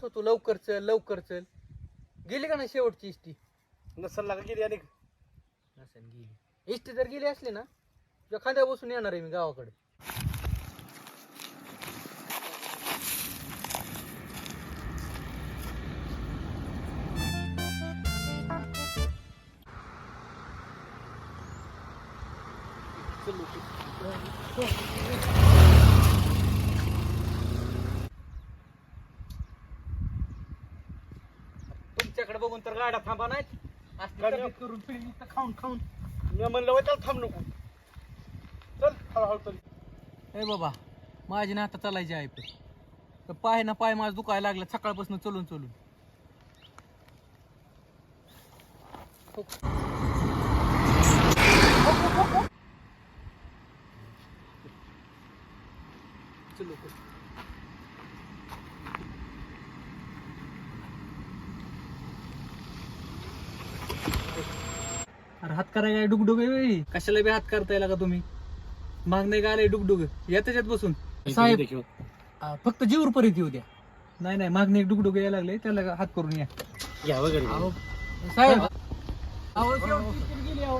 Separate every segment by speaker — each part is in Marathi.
Speaker 1: होतो लवकर चल लवकर चल. गेली का नाही शेवटची इष्टी?
Speaker 2: नसल लागा गेली आणि
Speaker 1: नसेल गेली. इष्टी जर गेली असली ना तुझ्या खांद्या बसून येणार आहे मी गावाकडे. तुमच्याकडे बघून तर गाड्या थांबा नाहीत.
Speaker 2: गाड्या
Speaker 1: करून पिढी खाऊन खाऊन.
Speaker 2: मी म्हणलं होय त्याला थांब नको. चल हळूहळू चल.
Speaker 1: ए बाबा माझी ना आता चालायची आहे तर पाय ना पाय माझं दुखायला लागलं सकाळपासून चलून चलून. चलो अरे हात करायला काय डुगडुग आहे? कशाला बी हात करताय का तुम्ही? माग नाही का आलंय डुगडुग या त्याच्यात बसून. साहेब फक्त जीवर पर्यंत येऊ द्या. नाही नाही मागणे एक डुगडुग यायला लागले त्याला हात करून या.
Speaker 2: या वगैरे
Speaker 1: अहो, साहेब अहो, शेवटची इस्त्री गेली अहो.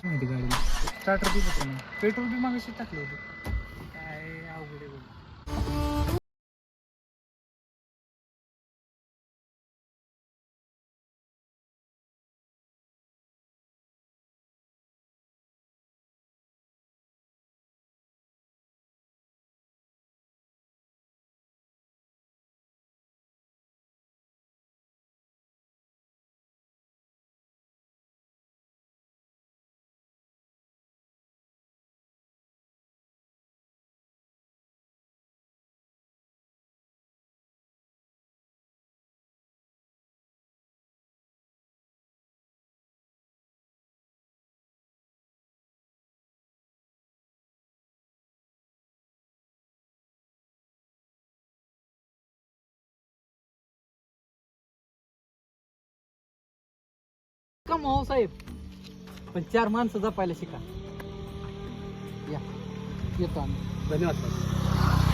Speaker 1: माहिती गाडीला स्टार्टर बी बसत नाही. पेट्रोल बी मागाशी टाकलं होतं. काय अवघड आहे बघ. कम हो साहेब पण 4 माणसं जपायला शिका. या येतो आम्ही.
Speaker 2: धन्यवाद.